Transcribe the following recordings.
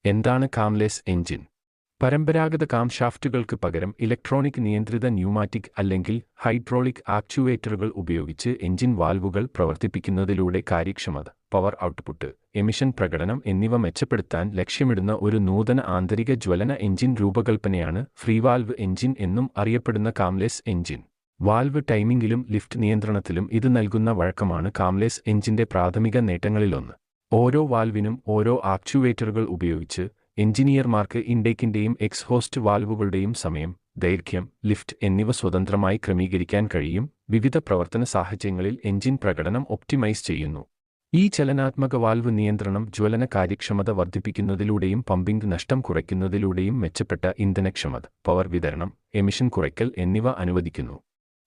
എന്താണ് കാംലെസ് എഞ്ചിൻ? പരമ്പരാഗത കാംഷാഫ്റ്റുകൾക്ക് പകരം ഇലക്ട്രോണിക് നിയന്ത്രിത ന്യൂമാറ്റിക് അല്ലെങ്കിൽ ഹൈഡ്രോളിക് ആക്ച്യുവേറ്ററുകൾ ഉപയോഗിച്ച് എഞ്ചിൻ വാൽവുകൾ പ്രവർത്തിപ്പിക്കുന്നതിലൂടെ കാര്യക്ഷമത, പവർ ഔട്ട്പുട്ട്, എമിഷൻ പ്രകടനം എന്നിവ മെച്ചപ്പെടുത്താൻ ലക്ഷ്യമിടുന്ന ഒരു നൂതന ആന്തരിക ജ്വലന എഞ്ചിൻ രൂപകൽപ്പനയാണ് ഫ്രീവാൽവ് എഞ്ചിൻ എന്നും അറിയപ്പെടുന്ന കാംലെസ് എഞ്ചിൻ. വാൽവ് ടൈമിംഗിലും ലിഫ്റ്റ് നിയന്ത്രണത്തിലും ഇത് നൽകുന്ന വഴക്കമാണ് കാംലെസ് എഞ്ചിന്റെ പ്രാഥമിക നേട്ടങ്ങളിലൊന്ന്. ഓരോ വാൽവിനും ഓരോ ആക്ച്യുവേറ്ററുകൾ ഉപയോഗിച്ച് എഞ്ചിനീയർമാർക്ക് ഇൻടേക്കിന്റെയും എക്സ്ഹോസ്റ്റ് വാൽവുകളുടെയും സമയം, ദൈർഘ്യം, ലിഫ്റ്റ് എന്നിവ സ്വതന്ത്രമായി ക്രമീകരിക്കാൻ കഴിയും. വിവിധ പ്രവർത്തന സാഹചര്യങ്ങളിൽ എഞ്ചിൻ പ്രകടനം ഒപ്റ്റിമൈസ് ചെയ്യുന്നു. ഈ ചലനാത്മക വാൽവ് നിയന്ത്രണം ജ്വലന കാര്യക്ഷമത വർദ്ധിപ്പിക്കുന്നതിലൂടെയും പമ്പിംഗ് നഷ്ടം കുറയ്ക്കുന്നതിലൂടെയും മെച്ചപ്പെട്ട ഇന്ധനക്ഷമത, പവർ വിതരണം, എമിഷൻ കുറയ്ക്കൽ എന്നിവ അനുവദിക്കുന്നു.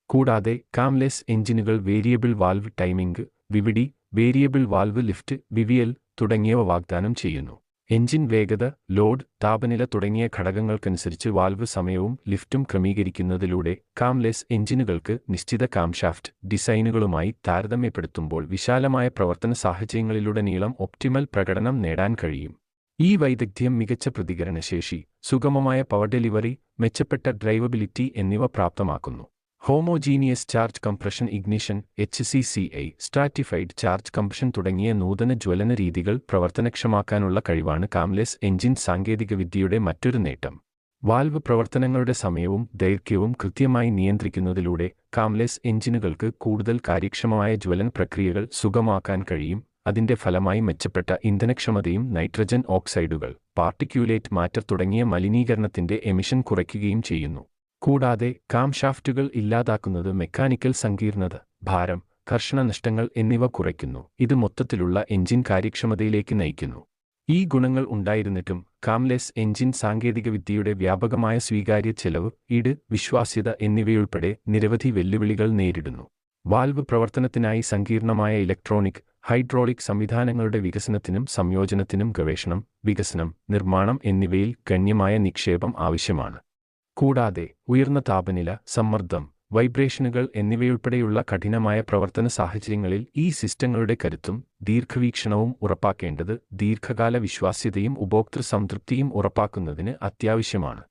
കൂടാതെ കാംലെസ് എഞ്ചിനുകൾ variable valve timing, VVD, variable valve lift, VVL തുടങ്ങിയവ വാഗ്ദാനം ചെയ്യുന്നു. എഞ്ചിൻ വേഗത, ലോഡ്, താപനില തുടങ്ങിയ ഘടകങ്ങൾക്കനുസരിച്ച് വാൽവ് സമയവും ലിഫ്റ്റും ക്രമീകരിക്കുന്നതിലൂടെ കാംലെസ് എഞ്ചിനുകൾക്ക് നിശ്ചിത കാംഷാഫ്റ്റ് ഡിസൈനുകളുമായി താരതമ്യപ്പെടുത്തുമ്പോൾ വിശാലമായ പ്രവർത്തന സാഹചര്യങ്ങളിലുടനീളം ഒപ്റ്റിമൽ പ്രകടനം നേടാൻ കഴിയും. ഈ വൈദഗ്ധ്യം മികച്ച പ്രതികരണശേഷി, സുഗമമായ പവർ ഡെലിവറി, മെച്ചപ്പെട്ട ഡ്രൈവബിലിറ്റി എന്നിവ പ്രാപ്തമാക്കുന്നു. Homogeneous charge compression ignition (HCCI), stratified charge compression തുടങ്ങിയ നൂതന ജ്വലന രീതികൾ പ്രവർത്തനക്ഷമമാക്കാനുള്ള കഴിവാണ് കാംലെസ് എഞ്ചിൻ സാങ്കേതികവിദ്യയുടെ മറ്റൊരു നേട്ടം. വാൽവ് പ്രവർത്തനങ്ങളുടെ സമയവും ദൈർഘ്യവും കൃത്യമായി നിയന്ത്രിക്കുന്നതിലൂടെ കാംലെസ് എഞ്ചിനുകൾക്ക് കൂടുതൽ കാര്യക്ഷമമായ ജ്വലന പ്രക്രിയകൾ സുഗമമാക്കാൻ കഴിയും. അതിന്റെ ഫലമായി മെച്ചപ്പെട്ട ഇന്ധനക്ഷമതയും നൈട്രജൻ ഓക്സൈഡുകൾ, പാർട്ടിക്യുലേറ്റ് മാറ്റർ തുടങ്ങിയ മലിനീകരണത്തിന്റെ എമിഷൻ കുറയ്ക്കുകയും ചെയ്യുന്നു. കൂടാതെ കാംഷാഫ്റ്റുകൾ ഇല്ലാതാക്കുന്നത് മെക്കാനിക്കൽ സങ്കീർണത, ഭാരം, ഘർഷണ നഷ്ടങ്ങൾ എന്നിവ കുറയ്ക്കുന്നു. ഇത് മൊത്തത്തിലുള്ള എഞ്ചിൻ കാര്യക്ഷമതയിലേക്ക് നയിക്കുന്നു. ഈ ഗുണങ്ങൾ ഉണ്ടായിരുന്നിട്ടും കാംലെസ് എഞ്ചിൻ സാങ്കേതികവിദ്യയുടെ വ്യാപകമായ സ്വീകാര്യ ചെലവ്, ഈട്, വിശ്വാസ്യത എന്നിവയുൾപ്പെടെ നിരവധി വെല്ലുവിളികൾ നേരിടുന്നു. വാൽവ് പ്രവർത്തനത്തിനായി സങ്കീർണമായ ഇലക്ട്രോണിക്, ഹൈഡ്രോളിക് സംവിധാനങ്ങളുടെ വികസനത്തിനും സംയോജനത്തിനും ഗവേഷണം, വികസനം, നിർമ്മാണം എന്നിവയിൽ ഗണ്യമായ നിക്ഷേപം ആവശ്യമാണ്. കൂടാതെ ഉയർന്ന താപനില, സമ്മർദ്ദം, വൈബ്രേഷനുകൾ എന്നിവയുൾപ്പെടെയുള്ള കഠിനമായ പ്രവർത്തന സാഹചര്യങ്ങളിൽ ഈ സിസ്റ്റങ്ങളുടെ കരുത്തും ദീർഘവീക്ഷണവും ഉറപ്പാക്കേണ്ടത് ദീർഘകാല വിശ്വാസ്യതയും ഉപഭോക്തൃ സംതൃപ്തിയും ഉറപ്പാക്കുന്നതിന് അത്യാവശ്യമാണ്.